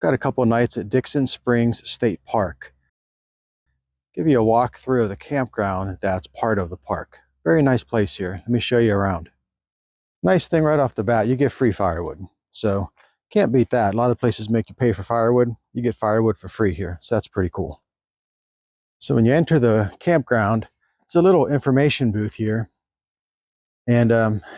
Got a couple nights at Dixon Springs State Park. Give you a walkthrough of the campground that's part of the park. Very nice place here. Let me show you around. Nice thing right off the bat, you get free firewood. So can't beat that. A lot of places make you pay for firewood. You get firewood for free here. So that's pretty cool. So when you enter the campground, it's a little information booth here. And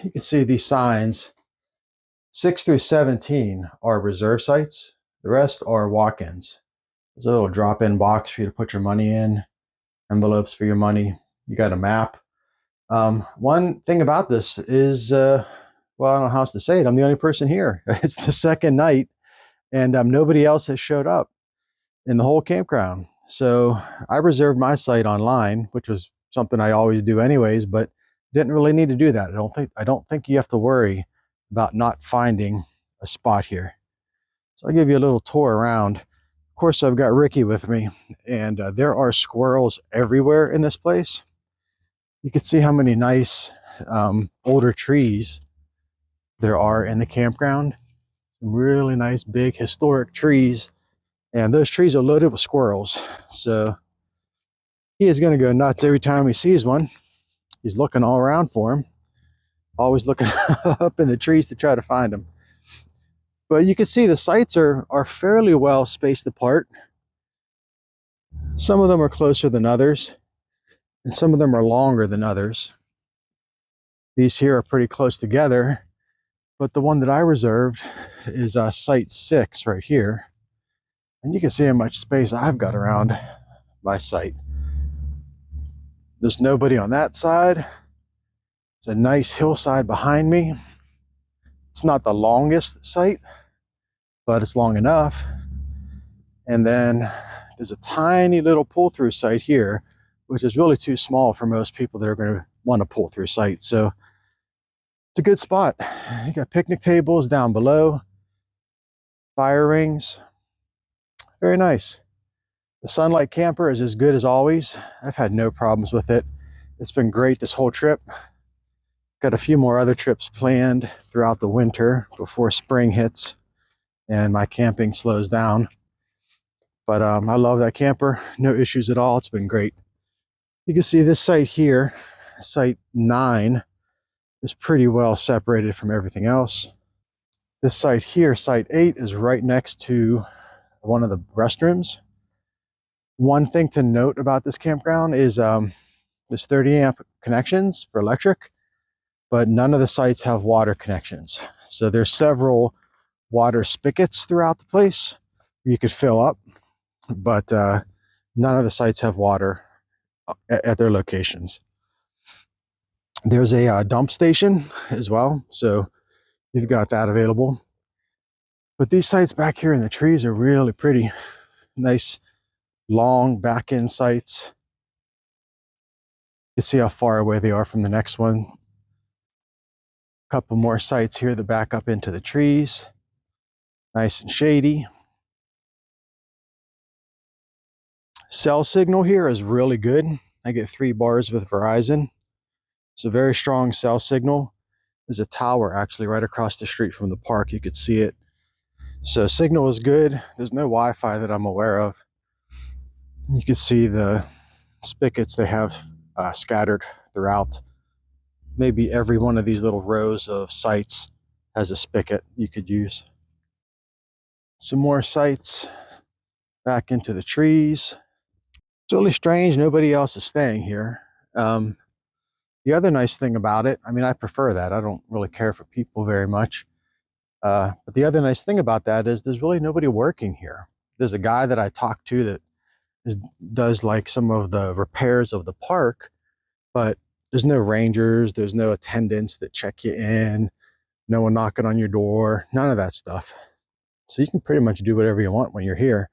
you can see these signs. 6 through 17 are reserve sites. The rest are walk-ins. There's a little drop-in box for you to put your money in, envelopes for your money. You got a map. One thing about this is, well, I don't know how else to say it. I'm the only person here. It's the second night, and nobody else has showed up in the whole campground. So I reserved my site online, which was something I always do anyways, but didn't really need to do that. I don't think you have to worry about not finding a spot here. So I'll give you a little tour around. Of course, I've got Ricky with me, and there are squirrels everywhere in this place. You can see how many nice older trees there are in the campground. Some really nice big historic trees, and those trees are loaded with squirrels. So he is going to go nuts every time he sees one. He's looking all around for him, always looking up in the trees to try to find them. But you can see the sites are fairly well spaced apart. Some of them are closer than others, and some of them are longer than others. These here are pretty close together, but the one that I reserved is site 6 right here. And you can see how much space I've got around my site. There's nobody on that side. It's a nice hillside behind me. It's not the longest site, but it's long enough. And then there's a tiny little pull-through site here, which is really too small for most people that are going to want to pull through site. So it's a good spot. You got picnic tables down below, fire rings. Very nice. The Sunlight camper is as good as always. I've had no problems with it. It's been great this whole trip. Got a few more other trips planned throughout the winter before spring hits and my camping slows down. But I love that camper. No issues at all. It's been great. You can see this site here, site 9, is pretty well separated from everything else. This site here, site 8, is right next to one of the restrooms. One thing to note about this campground is there's 30 amp connections for electric, but none of the sites have water connections. So there's several water spigots throughout the place you could fill up, but none of the sites have water at their locations. There's a dump station as well, so you've got that available. But these sites back here in the trees are really pretty. Nice long back end sites. You can see how far away they are from the next one. A couple more sites here that back up into the trees. Nice and shady. Cell signal here is really good. I get 3 bars with Verizon. It's a very strong cell signal. There's a tower actually right across the street from the park. You could see it. So signal is good. There's no Wi-Fi that I'm aware of. You can see the spigots they have scattered throughout. Maybe every one of these little rows of sites has a spigot you could use. Some more sites back into the trees. It's really strange. Nobody else is staying here. The other nice thing about it, I mean, I prefer that. I don't really care for people very much. But the other nice thing about that is there's really nobody working here. There's a guy that I talked to that does like some of the repairs of the park, but there's no rangers, there's no attendants that check you in, no one knocking on your door, none of that stuff. So you can pretty much do whatever you want when you're here,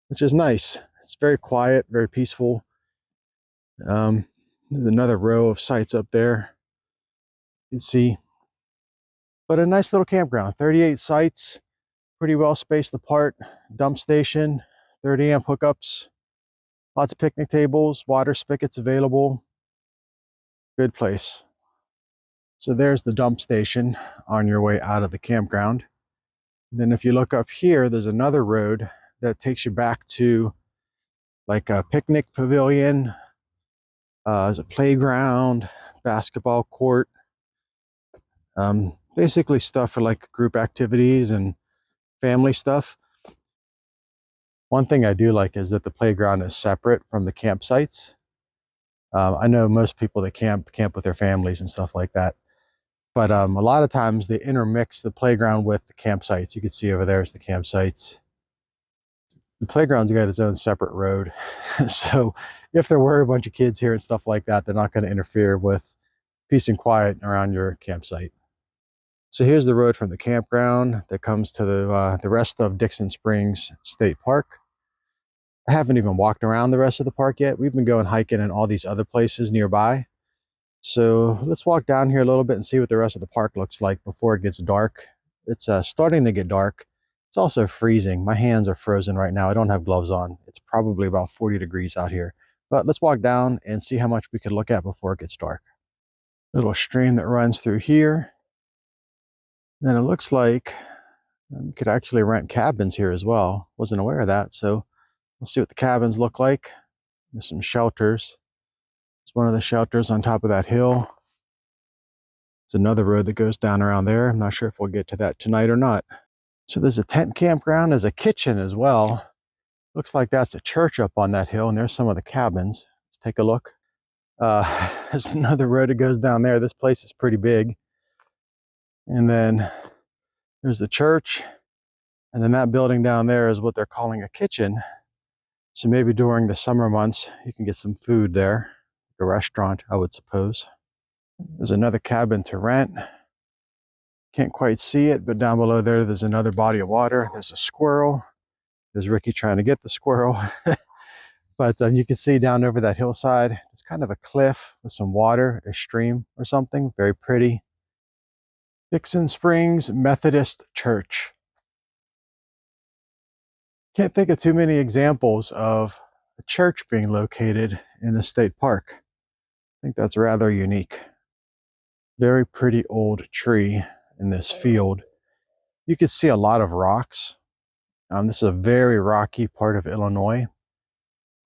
which is nice. It's very quiet, very peaceful. There's another row of sites up there. You can see. But a nice little campground, 38 sites, pretty well spaced apart, dump station, 30 amp hookups, lots of picnic tables, water spigots available. Good place. So there's the dump station on your way out of the campground. Then if you look up here, there's another road that takes you back to like a picnic pavilion, there's a playground, basketball court, basically stuff for like group activities and family stuff. One thing I do like is that the playground is separate from the campsites. I know most people that camp with their families and stuff like that, but a lot of times they intermix the playground with the campsites. You can see over there is the campsites. The playground's got its own separate road. So if there were a bunch of kids here and stuff like that, they're not going to interfere with peace and quiet around your campsite. So here's the road from the campground that comes to the rest of Dixon Springs State Park. I haven't even walked around the rest of the park yet. We've been going hiking in all these other places nearby. So let's walk down here a little bit and see what the rest of the park looks like before it gets dark. It's starting to get dark. It's also freezing. My hands are frozen right now. I don't have gloves on. It's probably about 40 degrees out here. But let's walk down and see how much we can look at before it gets dark. Little stream that runs through here. Then it looks like you could actually rent cabins here as well. Wasn't aware of that. So we'll see what the cabins look like. There's some shelters. It's one of the shelters on top of that hill. It's another road that goes down around there. I'm not sure if we'll get to that tonight or not. So there's a tent campground. There's a kitchen as well. Looks like that's a church up on that hill, and there's some of the cabins. Let's take a look. There's another road that goes down there. This place is pretty big. And then there's the church. And then that building down there is what they're calling a kitchen. So maybe during the summer months, you can get some food there. Like a restaurant, I would suppose. There's another cabin to rent. Can't quite see it, but down below there's another body of water. There's a squirrel. There's Ricky trying to get the squirrel. But you can see down over that hillside, it's kind of a cliff with some water, a stream or something. Very pretty. Dixon Springs Methodist Church. Can't think of too many examples of a church being located in a state park. I think that's rather unique. Very pretty old tree in this field. You can see a lot of rocks. This is a very rocky part of Illinois.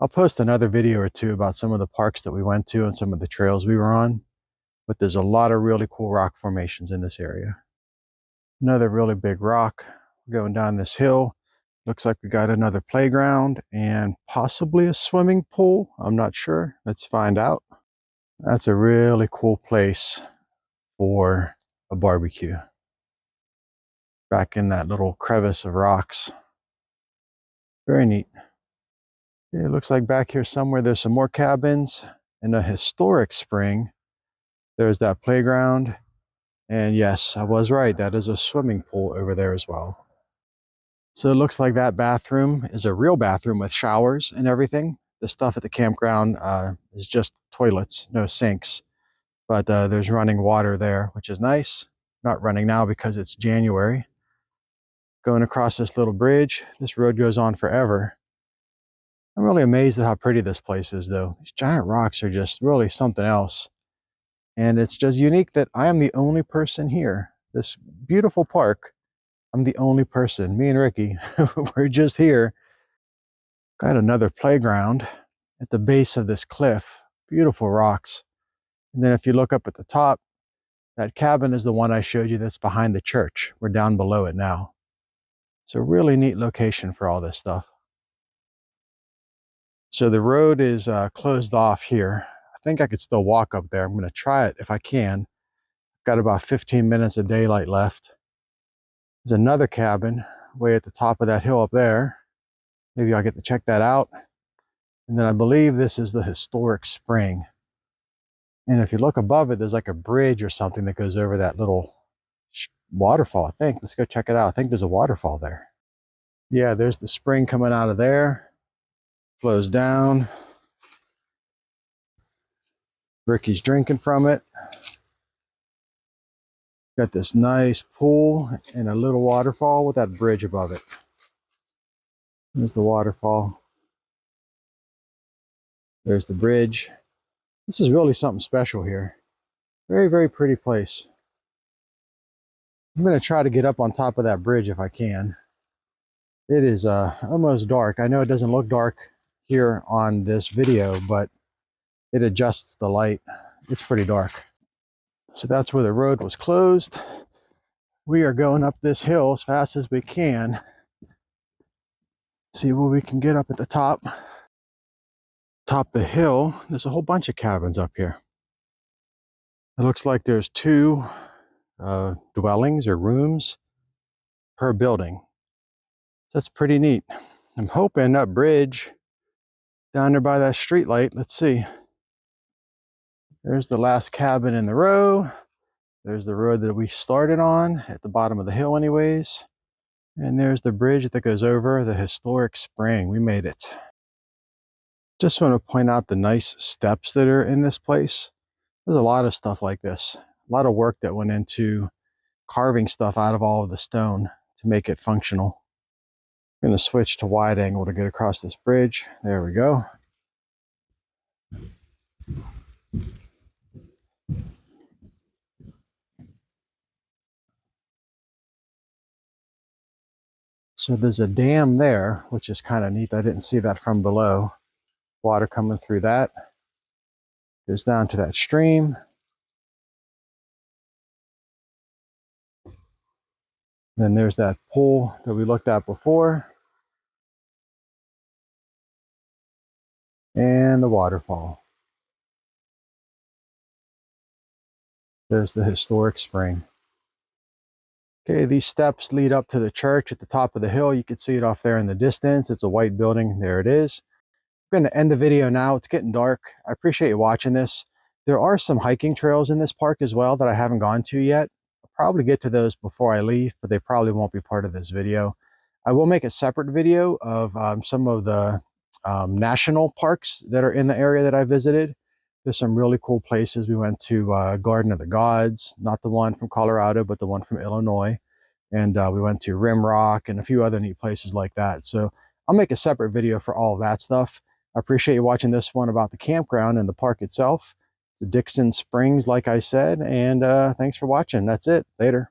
I'll post another video or two about some of the parks that we went to and some of the trails we were on. But there's a lot of really cool rock formations in this area. Another really big rock going down this hill. Looks like we got another playground and possibly a swimming pool. I'm not sure. Let's find out. That's a really cool place for a barbecue. Back in that little crevice of rocks. Very neat. Yeah, it looks like back here somewhere there's some more cabins and a historic spring. There's that playground. And yes, I was right. That is a swimming pool over there as well. So it looks like that bathroom is a real bathroom with showers and everything. The stuff at the campground is just toilets, no sinks. But there's running water there, which is nice. Not running now because it's January. Going across this little bridge, this road goes on forever. I'm really amazed at how pretty this place is, though. These giant rocks are just really something else. And it's just unique that I am the only person here. This beautiful park, I'm the only person. Me and Ricky, we're just here. Got another playground at the base of this cliff. Beautiful rocks. And then if you look up at the top, that cabin is the one I showed you that's behind the church. We're down below it now. It's a really neat location for all this stuff. So the road is closed off here. I think I could still walk up there. I'm going to try it if I can. Got about 15 minutes of daylight left. There's another cabin way at the top of that hill up there. Maybe I'll get to check that out. And then I believe this is the historic spring. And if you look above it, there's like a bridge or something that goes over that little waterfall, I think. Let's go check it out. I think there's a waterfall there. Yeah, there's the spring coming out of there. Flows down. Ricky's drinking from it. Got this nice pool and a little waterfall with that bridge above it. There's the waterfall. There's the bridge. This is really something special here. Very, very pretty place. I'm going to try to get up on top of that bridge if I can. It is almost dark. I know it doesn't look dark here on this video, but it adjusts the light. It's pretty dark. So that's where the road was closed. We are going up this hill as fast as we can. See what we can get up at the top. Top of the hill, there's a whole bunch of cabins up here. It looks like there's 2 dwellings or rooms per building. That's pretty neat. I'm hoping that bridge down there by that street light, let's see. There's the last cabin in the row. There's the road that we started on at the bottom of the hill anyways. And there's the bridge that goes over the historic spring. We made it. Just want to point out the nice steps that are in this place. There's a lot of stuff like this. A lot of work that went into carving stuff out of all of the stone to make it functional. I'm going to switch to wide angle to get across this bridge. There we go. So there's a dam there, which is kind of neat. I didn't see that from below. Water coming through that. Goes down to that stream. Then there's that pool that we looked at before. And the waterfall. There's the historic spring. Okay, these steps lead up to the church at the top of the hill. You can see it off there in the distance. It's a white building. There it is. I'm going to end the video now. It's getting dark. I appreciate you watching this. There are some hiking trails in this park as well that I haven't gone to yet. I'll probably get to those before I leave, but they probably won't be part of this video. I will make a separate video of some of the national parks that are in the area that I visited. There's some really cool places. We went to Garden of the Gods, not the one from Colorado, but the one from Illinois. And we went to Rim Rock and a few other neat places like that. So I'll make a separate video for all of that stuff. I appreciate you watching this one about the campground and the park itself. It's the Dixon Springs, like I said, and thanks for watching. That's it. Later.